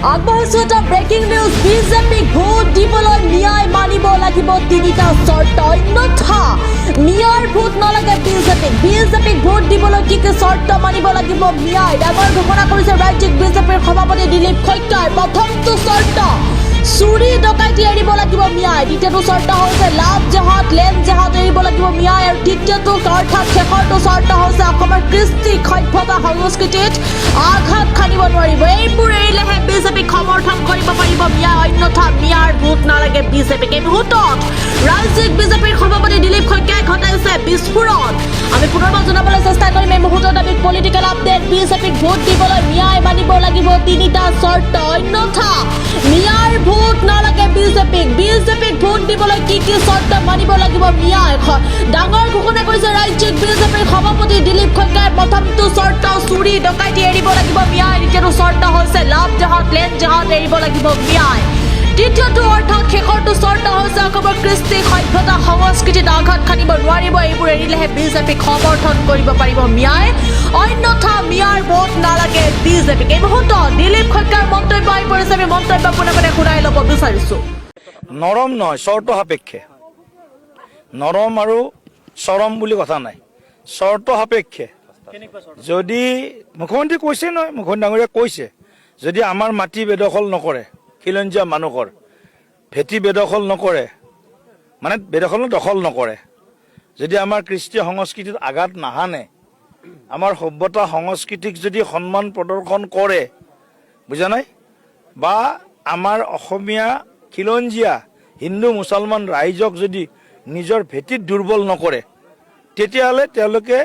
আগবাঢ়িছো এটা breaking news বিজেপিক ভোট দিবলৈ ন্যায় মানিব লাগিব তিনিটা চৰ্ত অন্যথা ন্যায়ৰ ভোট নালাগে বিজেপিক ভোট দিবলৈ কি চৰ্ত মানিব লাগিব ন্যায় ডাঙৰ ঘোষণা কৰিছে ৰাজ্যিক বিজেপিৰ সভাপতি দিলীপ শইকীয়াই প্ৰথমটো চৰ্ত চুৰি ডকাইতি এৰিব লাগিব ন্যায় দ্বিতীয়টো চৰ্ত হৈছে লাভ জেহাদ লেন জেহাদ এৰিব লাগিব ন্যায় আৰু তৃতীয়টো অৰ্থাৎ শেষৰটো চৰ্ত হৈছে অসমৰ কৃষ্টি সভ্যতা সংস্কৃতিত আঘাত খানিব নোৱাৰিব এইবোৰ এৰিলেহে বিজেপিক সমৰ্থন কৰিব পাৰিব ন্যায় অন্যথা ন্যায়ৰ ভোট নালাগে বিজেপিক এই মুহূৰ্তত ৰাজ্যিক বিজেপিৰ সভাপতি দিলীপ শইকীয়াই ঘটাইছে বিস্ফোৰণ আমি পুনৰবাৰ জনাবলৈ চেষ্টা কৰিম এই মুহূৰ্তত আমি পলিটিকেল আপডেট বিজেপিক ভোট দিবলৈ ন্যায় মানিব লাগিব তিনিটা চৰ্ত অন্যথা ন্যায়ৰ ভোট নালাগে বিজেপিক ভোট দিবলৈ কি চৰ্ত মানিব লাগিব ন্যায় ডাঙৰ ঘোষণা কৰিছে ৰাজ্যিক বিজেপিৰ সভাপতি দিলীপ শইকীয়াই প্ৰথমটো চৰ্ত চুৰি ডকাইতি এৰিব লাগিব ন্যায় দ্বিতীয়টো চৰ্ত হৈছে লাভ জেহাদ লেন জেহাদ এৰিব লাগিব ন্যায় তৃতীয়টো অৰ্থাৎ শেষৰটো চৰ্ত হৈছে অসমৰ কৃষ্টি সভ্যতা সংস্কৃতিত আঘাত খানিব নোৱাৰিব এইবোৰ এৰিলেহে বিজেপিক সমৰ্থন কৰিব পাৰিব ন্যায় অন্যথা ন্যায়ৰ ভোট নালাগে বিজেপিক এই মুহূৰ্তত দিলীপ শইকীয়াৰ মন্তব্য আহি পৰিছে আমি মন্তব্য পোনে শুনাই ল'ব বিচাৰিছো নৰম নহয় চৰ্ত সাপেক্ষে নৰম আৰু চৰম বুলি কথা নাই চৰ্ত সাপেক্ষে যদি মুখ্যমন্ত্ৰী কৈছে নহয় মুখ্যমন্ত্ৰী ডাঙৰীয়া কৈছে যদি আমাৰ মাটি বেদখল নকৰে খিলঞ্জীয়া মানুহৰ ভেটি বেদখল নকৰে মানে বেদখল দখল নকৰে যদি আমাৰ কৃষ্টি সংস্কৃতিত আঘাত নাহানে আমাৰ সভ্যতা সংস্কৃতিক যদি সন্মান প্ৰদৰ্শন কৰে বুজা নাই বা আমাৰ অসমীয়া খিলঞ্জীয়া হিন্দু মুছলমান ৰাইজক যদি নিজৰ ভেটিত দুৰ্বল নকৰে তেতিয়াহ'লে তেওঁলোকে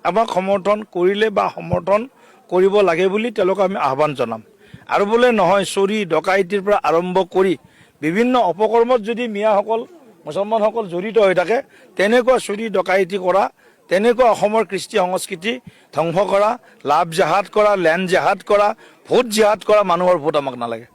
আমাক সমৰ্থন কৰিলে বা সমৰ্থন কৰিব লাগে বুলি তেওঁলোকক আমি আহ্বান জনাম আৰু বোলে নহয় চুৰি ডকাইতিৰ পৰা আৰম্ভ কৰি বিভিন্ন অপকৰ্মত যদি মিয়াসকল মুছলমানসকল জড়িত হৈ থাকে তেনেকুৱা চুৰি ডকাইতি কৰা তেনেকুৱা অসমৰ কৃষ্টি সংস্কৃতি ধ্বংস কৰা লাভ জেহাদ কৰা লেণ্ড জেহাদ কৰা ভোট জেহাদ কৰা মানুহৰ ভোট আমাক নালাগে